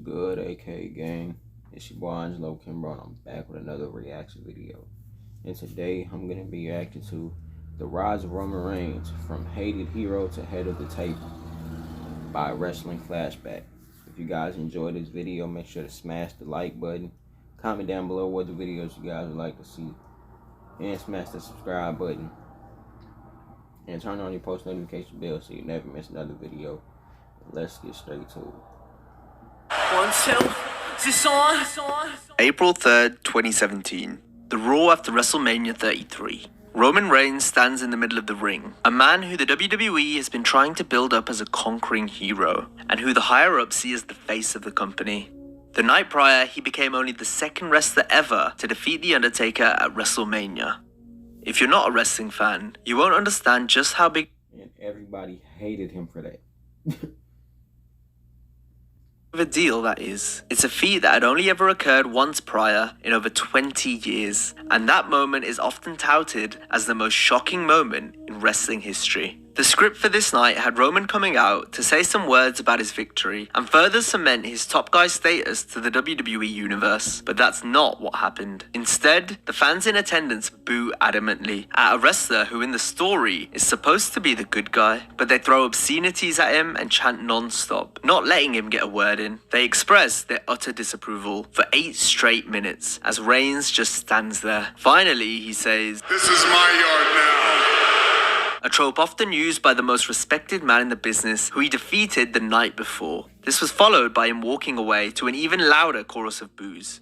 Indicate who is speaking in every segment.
Speaker 1: Good, AK gang? It's your boy Angelo Kimbrough, and I'm back with another reaction video. And today I'm gonna be reacting to the rise of Roman Reigns from hated hero to head of the table by Wrestling Flashback. If you guys enjoyed this video, make sure to smash the like button, comment down below what the videos you guys would like to see, and smash the subscribe button, and turn on your post notification bell so you never miss another video. Let's get straight to it.
Speaker 2: 1, 2, is on?
Speaker 3: April 3rd, 2017. The Raw after WrestleMania 33. Roman Reigns stands in the middle of the ring, a man who the WWE has been trying to build up as a conquering hero, and who the higher-ups see as the face of the company. The night prior, he became only the second wrestler ever to defeat The Undertaker at WrestleMania. If you're not a wrestling fan, you won't understand just how big
Speaker 1: And everybody hated him for that.
Speaker 3: of a deal that is. It's a feat that had only ever occurred once prior in over 20 years, and that moment is often touted as the most shocking moment in wrestling history. The script for this night had Roman coming out to say some words about his victory and further cement his top guy status to the WWE universe, but that's not what happened. Instead, the fans in attendance boo adamantly at a wrestler who in the story is supposed to be the good guy, but they throw obscenities at him and chant non-stop, not letting him get a word in. They express their utter disapproval for 8 straight minutes as Reigns just stands there. Finally, he says,
Speaker 4: "This is my yard now."
Speaker 3: a trope often used by the most respected man in the business who he defeated the night before. This was followed by him walking away to an even louder chorus of boos.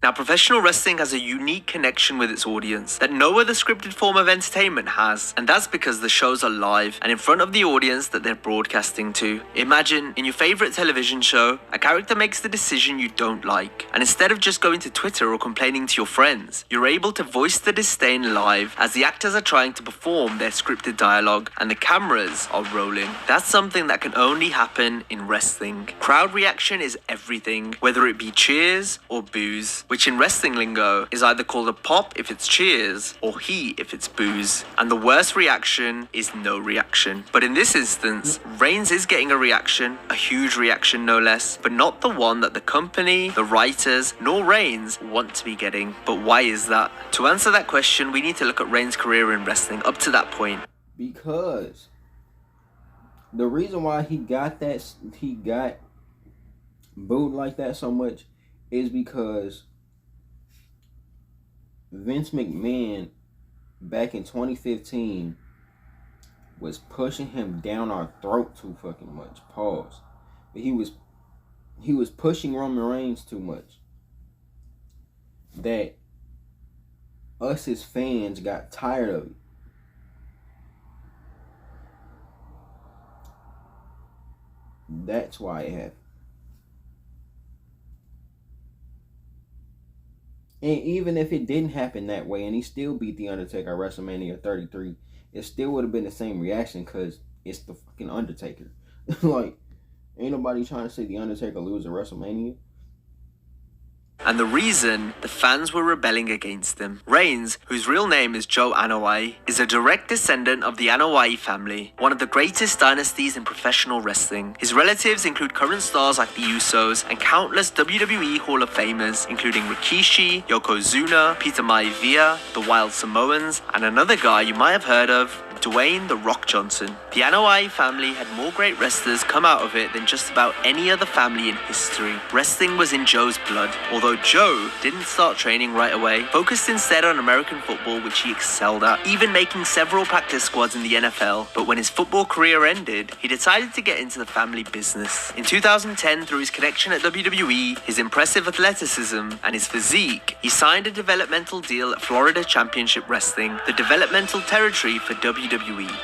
Speaker 3: Now, professional wrestling has a unique connection with its audience that no other scripted form of entertainment has, and that's because the shows are live and in front of the audience that they're broadcasting to. Imagine, in your favorite television show, a character makes the decision you don't like, and instead of just going to Twitter or complaining to your friends, you're able to voice the disdain live as the actors are trying to perform their scripted dialogue and the cameras are rolling. That's something that can only happen in wrestling. Crowd reaction is everything, whether it be cheers or boos, which in wrestling lingo is either called a pop if it's cheers or he if it's boos, and the worst reaction is no reaction. But in this instance, Reigns is getting a reaction, a huge reaction no less, but not the one that the company, the writers, nor Reigns want to be getting. But why is that? To answer that question, we need to look at Reigns' career in wrestling up to that point.
Speaker 1: Because the reason why he got booed like that so much is because Vince McMahon back in 2015 was pushing him down our throat too fucking much. Pause. But he was pushing Roman Reigns too much. That us as fans got tired of it. That's why it happened. And even if it didn't happen that way and he still beat The Undertaker at WrestleMania 33, it still would have been the same reaction because it's the fucking Undertaker. Like, ain't nobody trying to see The Undertaker lose at WrestleMania.
Speaker 3: And the reason the fans were rebelling against him. Reigns, whose real name is Joe Anoa'i, is a direct descendant of the Anoa'i family, one of the greatest dynasties in professional wrestling. His relatives include current stars like the Usos and countless WWE Hall of Famers, including Rikishi, Yokozuna, Peter Maivia, the Wild Samoans, and another guy you might have heard of, Dwayne "The Rock" Johnson. The Anoa'i family had more great wrestlers come out of it than just about any other family in history. Wrestling was in Joe's blood, although Joe didn't start training right away, focused instead on American football, which he excelled at, even making several practice squads in the NFL. But when his football career ended, he decided to get into the family business. In 2010, through his connection at WWE, his impressive athleticism, and his physique, he signed a developmental deal at Florida Championship Wrestling, the developmental territory for WWE.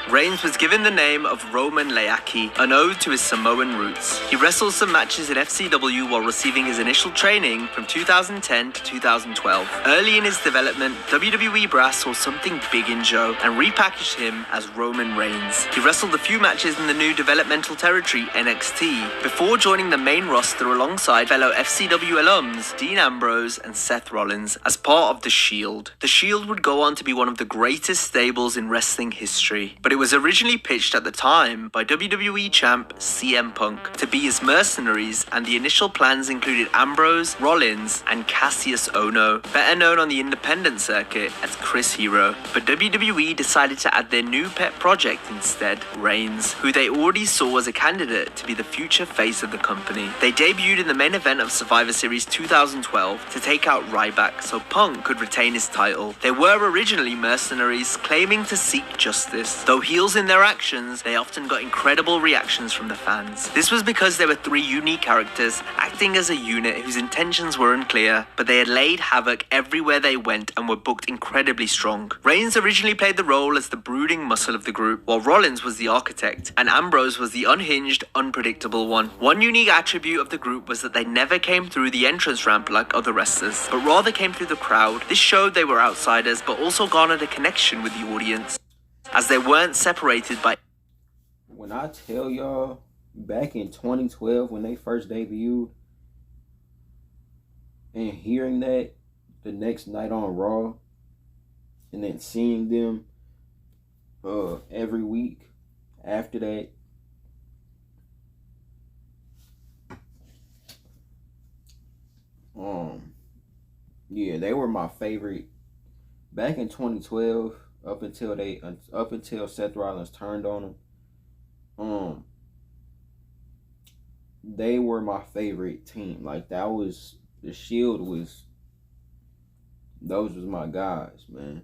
Speaker 3: Reigns was given the name of Roman Leaki, an ode to his Samoan roots. He wrestled some matches in FCW while receiving his initial training from 2010 to 2012. Early in his development, WWE Brass saw something big in Joe and repackaged him as Roman Reigns. He wrestled a few matches in the new developmental territory NXT before joining the main roster alongside fellow FCW alums Dean Ambrose and Seth Rollins as part of The Shield. The Shield would go on to be one of the greatest stables in wrestling history, but it was originally pitched at the time by WWE champ CM Punk to be his mercenaries, and the initial plans included Ambrose, Rollins, and Cassius Ohno, better known on the independent circuit as Chris Hero. But WWE decided to add their new pet project instead, Reigns, who they already saw as a candidate to be the future face of the company. They debuted in the main event of Survivor Series 2012 to take out Ryback so Punk could retain his title. They were originally mercenaries claiming to seek justice. Though heels in their actions, they often got incredible reactions from the fans. This was because there were three unique characters acting as a unit whose intentions were unclear, but they had laid havoc everywhere they went and were booked incredibly strong. Reigns originally played the role as the brooding muscle of the group, while Rollins was the architect, and Ambrose was the unhinged, unpredictable one. One unique attribute of the group was that they never came through the entrance ramp like other wrestlers, but rather came through the crowd. This showed they were outsiders, but also garnered a connection with the audience, as they weren't separated by...
Speaker 1: When I tell y'all, back in 2012 when they first debuted, and hearing that the next night on Raw, and then seeing them every week after that, yeah, they were my favorite back in 2012 up until Seth Rollins turned on them. They were my favorite team. Like, that was the Shield those was my guys, man.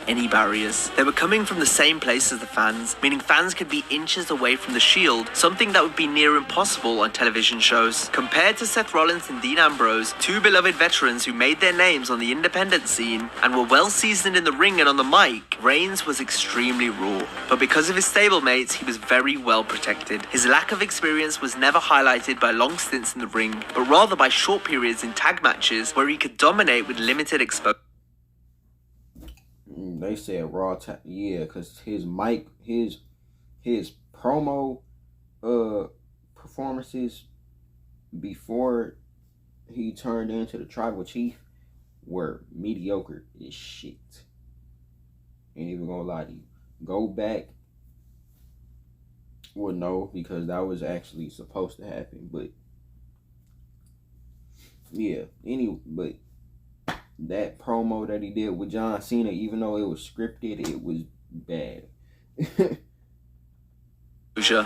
Speaker 3: Any barriers. They were coming from the same place as the fans, meaning fans could be inches away from the Shield, something that would be near impossible on television shows. Compared to Seth Rollins and Dean Ambrose, two beloved veterans who made their names on the independent scene and were well seasoned in the ring and on the mic, Reigns was extremely raw. But because of his stablemates, he was very well protected. His lack of experience was never highlighted by long stints in the ring, but rather by short periods in tag matches where he could dominate with limited exposure.
Speaker 1: They said Raw time, yeah, because his promo performances before he turned into the tribal chief were mediocre as shit. Ain't even gonna lie to you. Go back. Well, no, because that was actually supposed to happen, but yeah, but that promo that he did with John Cena, even though it was scripted, it was bad.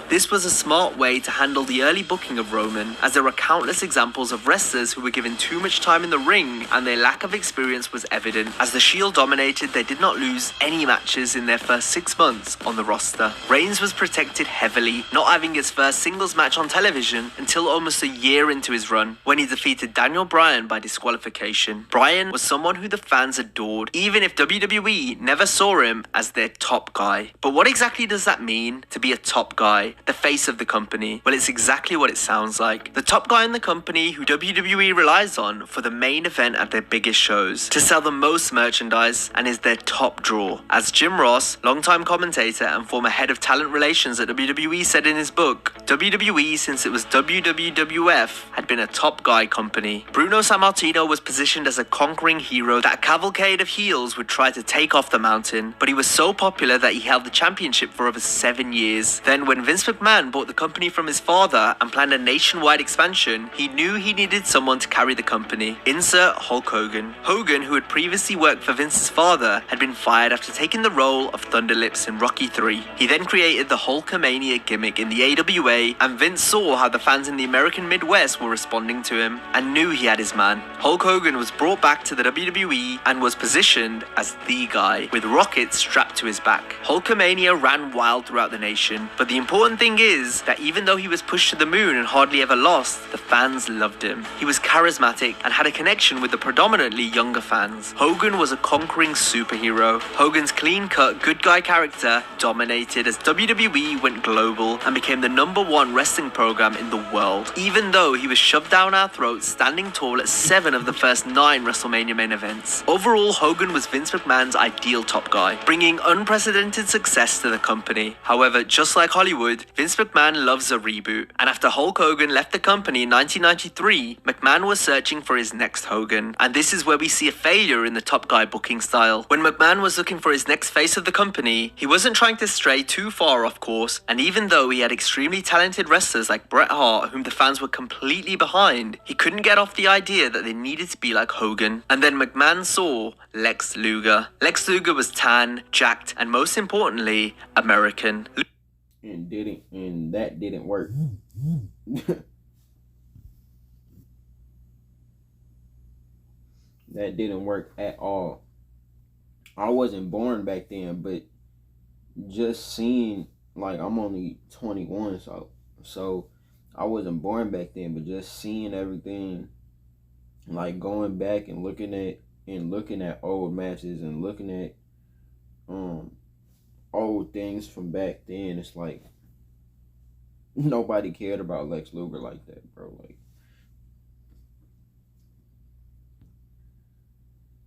Speaker 3: This was a smart way to handle the early booking of Roman, as there were countless examples of wrestlers who were given too much time in the ring and their lack of experience was evident. As the Shield dominated, they did not lose any matches in their first 6 months on the roster. Reigns was protected heavily, not having his first singles match on television until almost a year into his run, when he defeated Daniel Bryan by disqualification. Bryan was someone who the fans adored, even if WWE never saw him as their top guy. But what exactly does that mean, to be a top guy, the face of the company? Well, it's exactly what it sounds like. The top guy in the company who WWE relies on for the main event at their biggest shows, to sell the most merchandise, and is their top draw. As Jim Ross, longtime commentator and former head of talent relations at WWE, said in his book, WWE, since it was WWF, had been a top guy company. Bruno Sammartino was positioned as a conquering hero that a cavalcade of heels would try to take off the mountain, but he was so popular that he held the championship for over 7 years. Then when Vince McMahon bought the company from his father and planned a nationwide expansion, he knew he needed someone to carry the company. Insert Hulk Hogan. Hogan, who had previously worked for Vince's father, had been fired after taking the role of Thunderlips in Rocky III. He then created the Hulkamania gimmick in the AWA, and Vince saw how the fans in the American Midwest were responding to him and knew he had his man. Hulk Hogan was brought back to the WWE and was positioned as the guy, with rockets strapped to his back. Hulkamania ran wild throughout the nation, but the important thing is that even though he was pushed to the moon and hardly ever lost, the fans loved him. He was charismatic and had a connection with the predominantly younger fans. Hogan was a conquering superhero. Hogan's clean-cut, good guy character dominated as WWE went global and became the #1 wrestling program in the world, even though he was shoved down our throats standing tall at 7 of the first 9 WrestleMania main events. Overall, Hogan was Vince McMahon's ideal top guy, bringing unprecedented success to the company. However, just like Hollywood, Vince McMahon loves a reboot, and after Hulk Hogan left the company in 1993, McMahon was searching for his next Hogan, and this is where we see a failure in the top guy booking style. When McMahon was looking for his next face of the company, he wasn't trying to stray too far off course, and even though he had extremely talented wrestlers like Bret Hart, whom the fans were completely behind, he couldn't get off the idea that they needed to be like Hogan. And then McMahon saw Lex Luger. Lex Luger was tan, jacked, and most importantly, American.
Speaker 1: And that didn't work. That didn't work at all. I wasn't born back then, but just seeing, like, I'm only 21, so I wasn't born back then, but just seeing everything, like going back and looking at old matches and looking at old things from back then, it's like nobody cared about Lex Luger like that, bro. Like,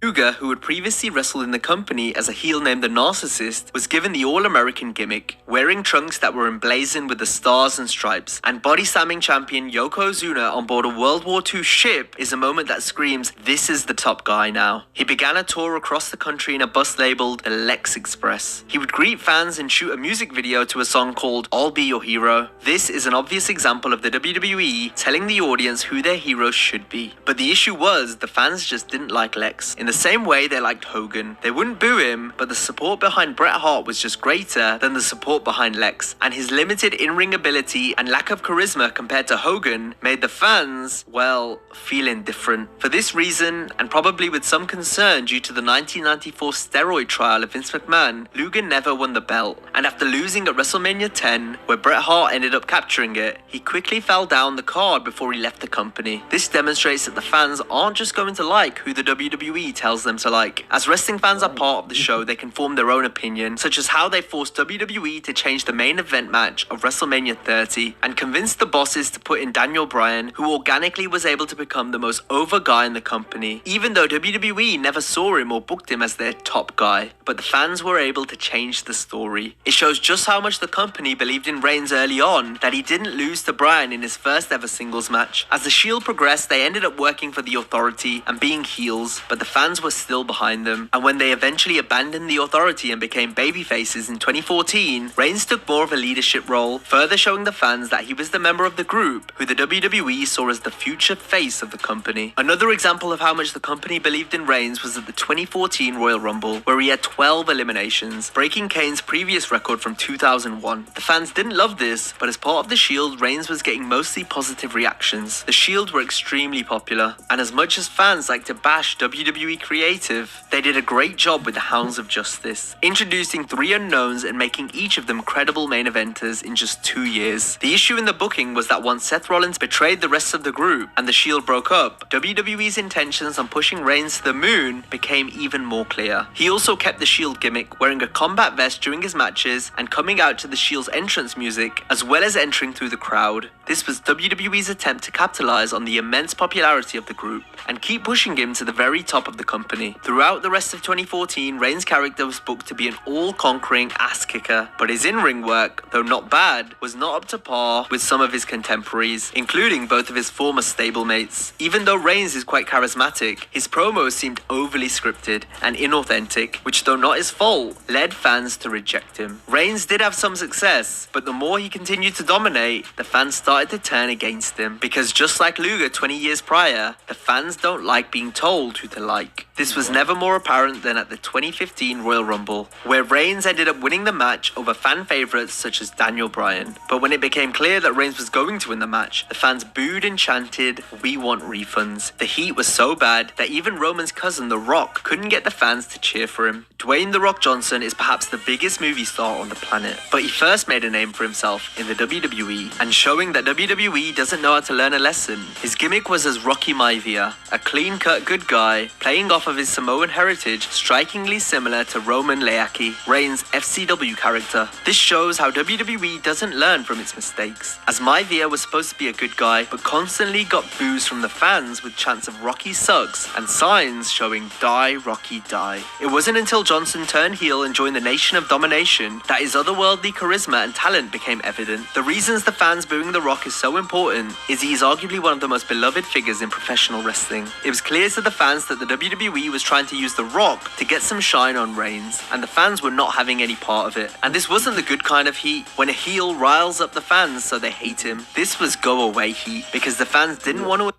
Speaker 3: Luger, who had previously wrestled in the company as a heel named the Narcissist, was given the All-American gimmick, wearing trunks that were emblazoned with the stars and stripes, and body-slamming champion Yokozuna on board a World War II ship is a moment that screams, "This is the top guy now." He began a tour across the country in a bus labeled the Lex Express. He would greet fans and shoot a music video to a song called "I'll Be Your Hero." This is an obvious example of the WWE telling the audience who their heroes should be. But the issue was, the fans just didn't like Lex. In the same way they liked Hogan. They wouldn't boo him, but the support behind Bret Hart was just greater than the support behind Lex, and his limited in-ring ability and lack of charisma compared to Hogan made the fans, well, feel indifferent. For this reason, and probably with some concern due to the 1994 steroid trial of Vince McMahon, Luger never won the belt, and after losing at WrestleMania 10, where Bret Hart ended up capturing it, he quickly fell down the card before he left the company. This demonstrates that the fans aren't just going to like who the WWE tells them to like. As wrestling fans are part of the show, they can form their own opinion, such as how they forced WWE to change the main event match of WrestleMania 30 and convinced the bosses to put in Daniel Bryan, who organically was able to become the most over guy in the company, even though WWE never saw him or booked him as their top guy. But the fans were able to change the story. It shows just how much the company believed in Reigns early on, that he didn't lose to Bryan in his first ever singles match. As the Shield progressed, they ended up working for the Authority and being heels, but the fans were still behind them, and when they eventually abandoned the Authority and became babyfaces in 2014, Reigns took more of a leadership role, further showing the fans that he was the member of the group who the WWE saw as the future face of the company. Another example of how much the company believed in Reigns was at the 2014 Royal Rumble, where he had 12 eliminations, breaking Kane's previous record from 2001. The fans didn't love this, but as part of the Shield, Reigns was getting mostly positive reactions. The Shield were extremely popular, and as much as fans like to bash WWE creative, they did a great job with the Hounds of Justice, introducing 3 unknowns and making each of them credible main eventers in just 2 years. The issue in the booking was that once Seth Rollins betrayed the rest of the group and the Shield broke up, WWE's intentions on pushing Reigns to the moon became even more clear. He also kept the Shield gimmick, wearing a combat vest during his matches and coming out to the Shield's entrance music, as well as entering through the crowd. This was WWE's attempt to capitalize on the immense popularity of the group and keep pushing him to the very top of the company. Throughout the rest of 2014, Reigns' character was booked to be an all-conquering ass-kicker, but his in-ring work, though not bad, was not up to par with some of his contemporaries, including both of his former stablemates. Even though Reigns is quite charismatic, his promos seemed overly scripted and inauthentic, which, though not his fault, led fans to reject him. Reigns did have some success, but the more he continued to dominate, the fans started to turn against him, because just like Luger 20 years prior, the fans don't like being told who to like. week. This was never more apparent than at the 2015 Royal Rumble, where Reigns ended up winning the match over fan favourites such as Daniel Bryan. But when it became clear that Reigns was going to win the match, the fans booed and chanted, "We want refunds." The heat was so bad that even Roman's cousin, The Rock, couldn't get the fans to cheer for him. Dwayne "The Rock" Johnson is perhaps the biggest movie star on the planet, but he first made a name for himself in the WWE, and showing that WWE doesn't know how to learn a lesson. His gimmick was as Rocky Maivia, a clean-cut good guy, playing off of his Samoan heritage, strikingly similar to Roman Leaki, Reigns' FCW character. This shows how WWE doesn't learn from its mistakes, as Maivia was supposed to be a good guy, but constantly got boos from the fans with chants of "Rocky sucks" and signs showing "Die Rocky Die." It wasn't until Johnson turned heel and joined the Nation of Domination that his otherworldly charisma and talent became evident. The reasons the fans booing The Rock is so important is he is arguably one of the most beloved figures in professional wrestling. It was clear to the fans that the WWE was trying to use The Rock to get some shine on Reigns, and the fans were not having any part of it. And this wasn't the good kind of heat, when a heel riles up the fans so they hate him. This was go away heat, because the fans didn't want to...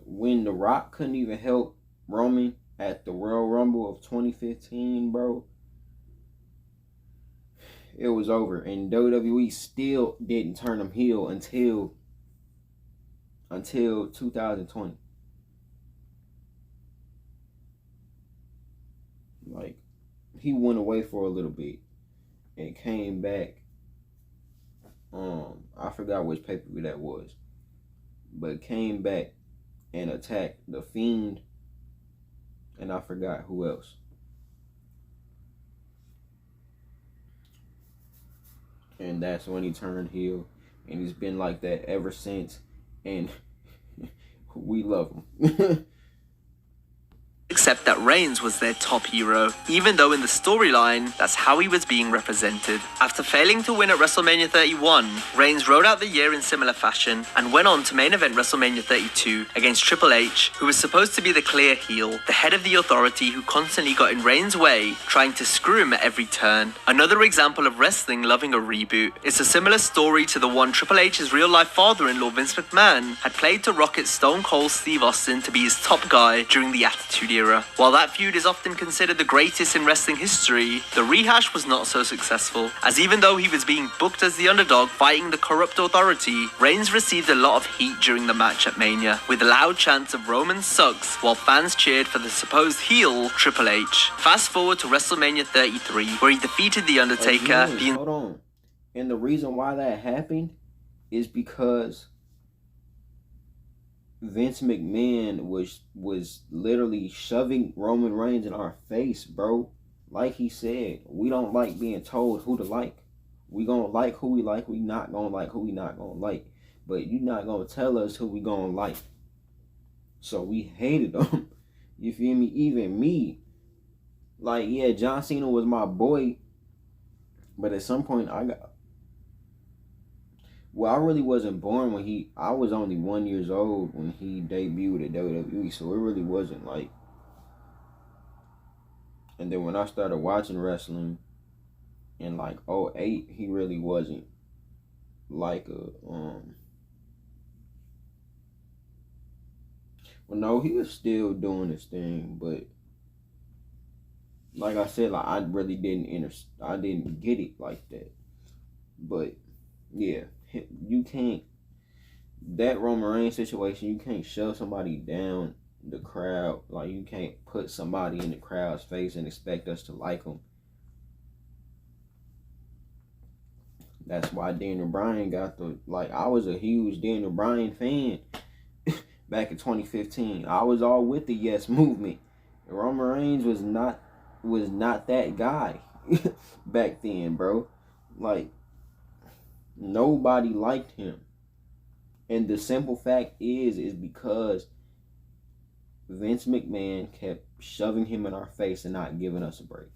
Speaker 1: When The Rock couldn't even help Roman at the Royal Rumble of 2015, bro, it was over. And WWE still didn't turn him heel until 2020. Like, he went away for a little bit and came back. I forgot which pay-per-view that was, but came back and attacked The Fiend, and I forgot who else. And that's when he turned heel, and he's been like that ever since, and we love him.
Speaker 3: Except that Reigns was their top hero, even though in the storyline, that's how he was being represented. After failing to win at WrestleMania 31, Reigns rode out the year in similar fashion and went on to main event WrestleMania 32 against Triple H, who was supposed to be the clear heel, the head of the authority who constantly got in Reigns' way, trying to screw him at every turn. Another example of wrestling loving a reboot. It's a similar story to the one Triple H's real-life father-in-law Vince McMahon had played to rocket Stone Cold Steve Austin to be his top guy during the Attitude Era. While that feud is often considered the greatest in wrestling history, the rehash was not so successful, as even though he was being booked as the underdog fighting the corrupt authority, Reigns received a lot of heat during the match at Mania, with loud chants of "Roman sucks" while fans cheered for the supposed heel Triple H. Fast forward to WrestleMania 33, where he defeated The Undertaker.
Speaker 1: Again, hold on. And the reason why that happened is because Vince McMahon was literally shoving Roman Reigns in our face, bro. Like he said, we don't like being told who to like. We gonna like who we like. We not gonna like who we not gonna like. But you not gonna tell us who we gonna like. So we hated them. You feel me? Even me. Like, yeah, John Cena was my boy. But at some point, I really wasn't born when I was only 1 year old when he debuted at WWE, so it really wasn't like. And then when I started watching wrestling in like 2008, he really wasn't like a well, no, he was still doing his thing, but like I said, like I really I didn't get it like that. But yeah. You can't, that Roman Reigns situation, you can't shove somebody down the crowd. Like, you can't put somebody in the crowd's face and expect us to like them. That's why Daniel Bryan got I was a huge Daniel Bryan fan back in 2015. I was all with the Yes movement. Roman Reigns was not that guy back then, bro. Like, nobody liked him. And the simple fact is because Vince McMahon kept shoving him in our face and not giving us a break.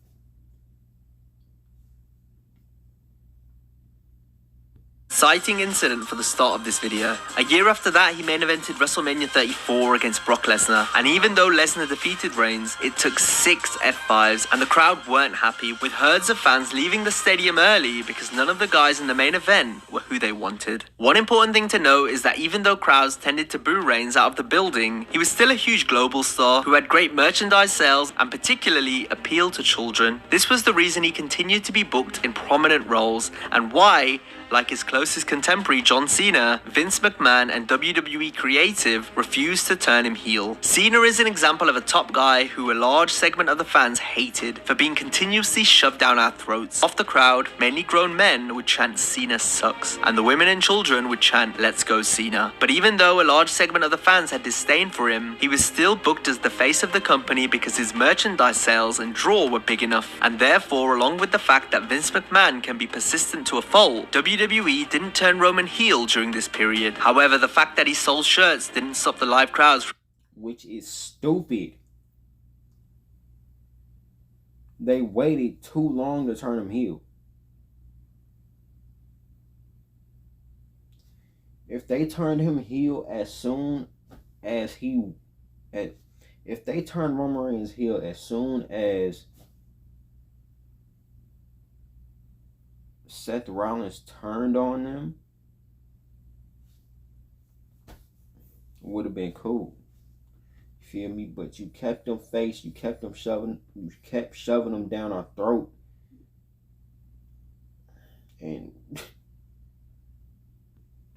Speaker 3: exciting incident for the start of this video. A year after that, he main evented WrestleMania 34 against Brock Lesnar, and even though Lesnar defeated Reigns, it took 6 F5s, and the crowd weren't happy, with herds of fans leaving the stadium early because none of the guys in the main event were who they wanted. One important thing to note is that even though crowds tended to boo Reigns out of the building, he was still a huge global star who had great merchandise sales and particularly appealed to children. This was the reason he continued to be booked in prominent roles, and why, like his closest contemporary John Cena, Vince McMahon and WWE Creative refused to turn him heel. Cena is an example of a top guy who a large segment of the fans hated for being continuously shoved down our throats. Off the crowd, mainly grown men would chant "Cena sucks," and the women and children would chant "Let's go Cena." But even though a large segment of the fans had disdain for him, he was still booked as the face of the company because his merchandise sales and draw were big enough. And therefore, along with the fact that Vince McMahon can be persistent to a fault, WWE didn't turn Roman heel during this period. However, the fact that he sold shirts didn't stop the live crowds,
Speaker 1: which is stupid. They waited too long to turn him heel. If they turned him heel as soon as if they turned Roman Reigns heel as soon as Seth Rollins turned on them, it would have been cool. You feel me? But you kept them face, you kept shoving them down our throat. And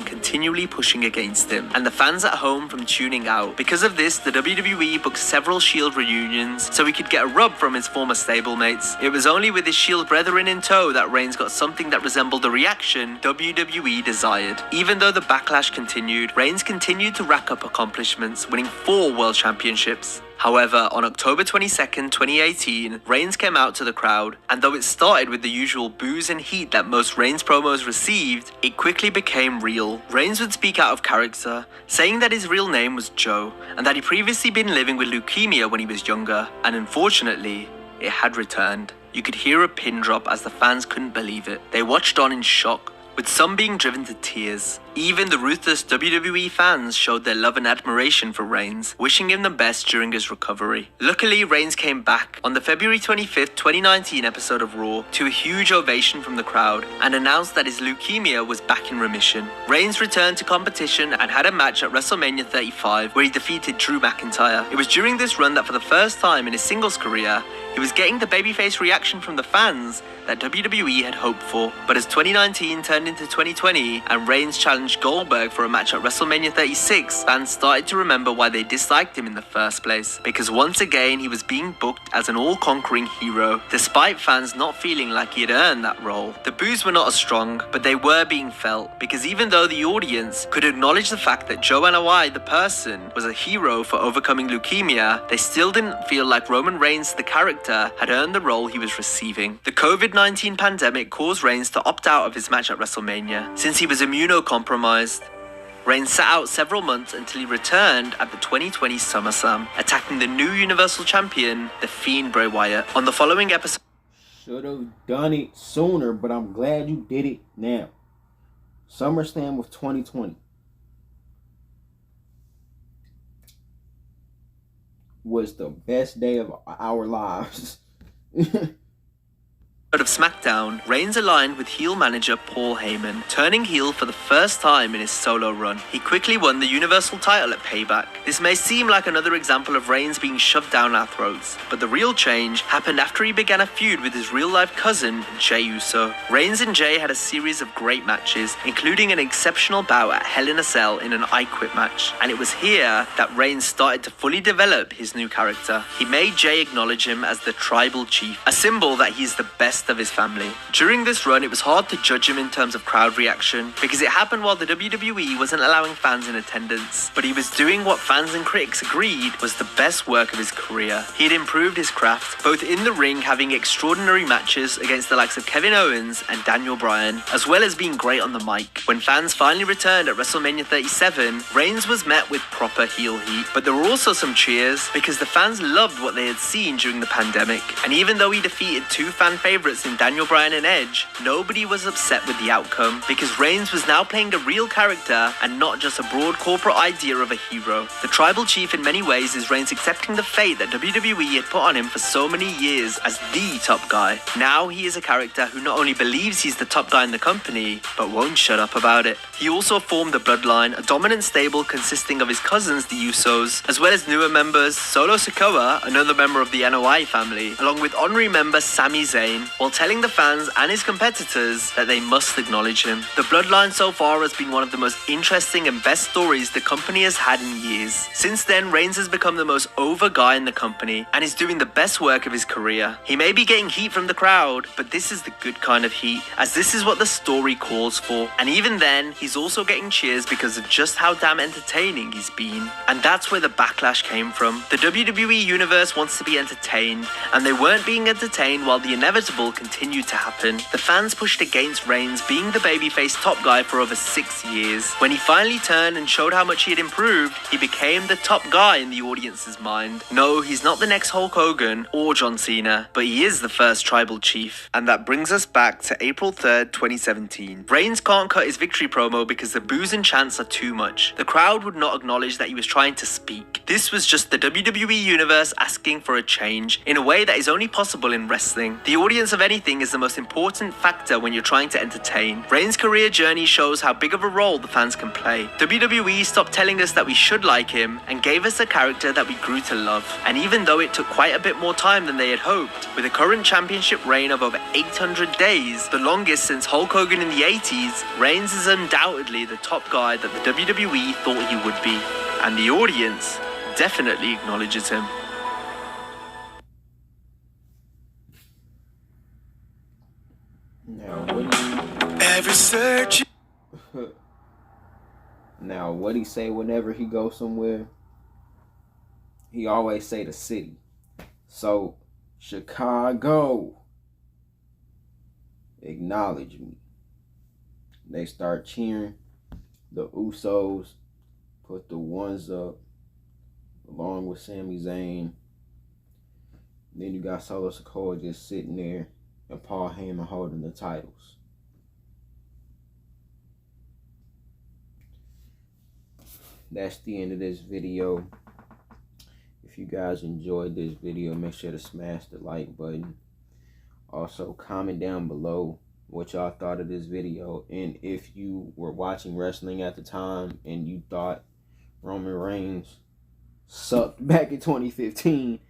Speaker 3: continually pushing against him, and the fans at home from tuning out. Because of this, the WWE booked several Shield reunions so he could get a rub from his former stablemates. It was only with his Shield brethren in tow that Reigns got something that resembled the reaction WWE desired. Even though the backlash continued, Reigns continued to rack up accomplishments, winning 4 World Championships. However, on October 22nd, 2018, Reigns came out to the crowd, and though it started with the usual boos and heat that most Reigns promos received, it quickly became real. Reigns would speak out of character, saying that his real name was Joe, and that he'd previously been living with leukemia when he was younger, and unfortunately, it had returned. You could hear a pin drop as the fans couldn't believe it. They watched on in shock, with some being driven to tears. Even the ruthless WWE fans showed their love and admiration for Reigns, wishing him the best during his recovery. Luckily, Reigns came back on the February 25th, 2019 episode of Raw to a huge ovation from the crowd and announced that his leukemia was back in remission. Reigns returned to competition and had a match at WrestleMania 35 where he defeated Drew McIntyre. It was during this run that for the first time in his singles career, he was getting the babyface reaction from the fans that WWE had hoped for. But as 2019 turned into 2020 and Reigns challenged Goldberg for a match at WrestleMania 36, fans started to remember why they disliked him in the first place. Because once again, he was being booked as an all-conquering hero, despite fans not feeling like he had earned that role. The boos were not as strong, but they were being felt, because even though the audience could acknowledge the fact that Joe Anoa'i, the person, was a hero for overcoming leukemia, they still didn't feel like Roman Reigns, the character, had earned the role he was receiving. The COVID-19 pandemic caused Reigns to opt out of his match at WrestleMania, since he was immunocompromised. Reigns sat out several months until he returned at the 2020 SummerSlam, attacking the new Universal Champion, The Fiend Bray Wyatt. On the following episode,
Speaker 1: should have done it sooner, but I'm glad you did it now. SummerSlam of 2020 was the best day of our lives.
Speaker 3: of SmackDown, Reigns aligned with heel manager Paul Heyman, turning heel for the first time in his solo run. He quickly won the Universal title at Payback. This may seem like another example of Reigns being shoved down our throats, but the real change happened after he began a feud with his real-life cousin, Jey Uso. Reigns and Jey had a series of great matches, including an exceptional bout at Hell in a Cell in an I Quit match, and it was here that Reigns started to fully develop his new character. He made Jey acknowledge him as the tribal chief, a symbol that he's the best of his family. During this run, it was hard to judge him in terms of crowd reaction, because it happened while the WWE wasn't allowing fans in attendance, but he was doing what fans and critics agreed was the best work of his career. He had improved his craft, both in the ring having extraordinary matches against the likes of Kevin Owens and Daniel Bryan, as well as being great on the mic. When fans finally returned at WrestleMania 37, Reigns was met with proper heel heat, but there were also some cheers because the fans loved what they had seen during the pandemic, and even though he defeated 2 fan favorites favorites in Daniel Bryan and Edge, nobody was upset with the outcome because Reigns was now playing a real character and not just a broad corporate idea of a hero. The Tribal Chief in many ways is Reigns accepting the fate that WWE had put on him for so many years as the top guy. Now he is a character who not only believes he's the top guy in the company, but won't shut up about it. He also formed the Bloodline, a dominant stable consisting of his cousins, the Usos, as well as newer members Solo Sikoa, another member of the NOI family, along with honorary member Sami Zayn, while telling the fans and his competitors that they must acknowledge him. The Bloodline so far has been one of the most interesting and best stories the company has had in years. Since then, Reigns has become the most over guy in the company and is doing the best work of his career. He may be getting heat from the crowd, but this is the good kind of heat, as this is what the story calls for. And even then, he's also getting cheers because of just how damn entertaining he's been. And that's where the backlash came from. The WWE Universe wants to be entertained, and they weren't being entertained while the inevitable continued to happen. The fans pushed against Reigns being the babyface top guy for over 6 years. When he finally turned and showed how much he had improved, he became the top guy in the audience's mind. No, he's not the next Hulk Hogan or John Cena, but he is the first Tribal Chief. And that brings us back to April 3rd, 2017. Reigns can't cut his victory promo because the boos and chants are too much. The crowd would not acknowledge that he was trying to speak. This was just the WWE Universe asking for a change in a way that is only possible in wrestling. The audience of anything is the most important factor when you're trying to entertain. Reigns' career journey shows how big of a role the fans can play. WWE stopped telling us that we should like him and gave us a character that we grew to love. And even though it took quite a bit more time than they had hoped, with a current championship reign of over 800 days, the longest since Hulk Hogan in the 80s, Reigns is undoubtedly the top guy that the WWE thought he would be. And the audience definitely acknowledges him.
Speaker 1: Now, what
Speaker 2: Every search.
Speaker 1: Now, what he say whenever he goes somewhere? He always say the city. So, Chicago, acknowledge me. They start cheering. The Usos put the ones up along with Sami Zayn. Then you got Solo Sikoa just sitting there and Paul Heyman holding the titles. That's the end of this video. If you guys enjoyed this video, make sure to smash the like button. Also, comment down below what y'all thought of this video, and if you were watching wrestling at the time and you thought Roman Reigns sucked back in 2015,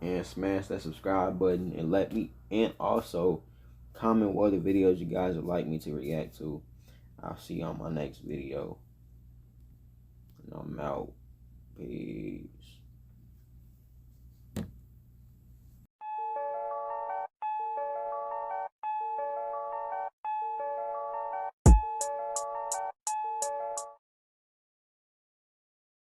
Speaker 1: and smash that subscribe button and let me, and also comment what other videos you guys would like me to react to. I'll see you on my next video, and I'm out. Peace.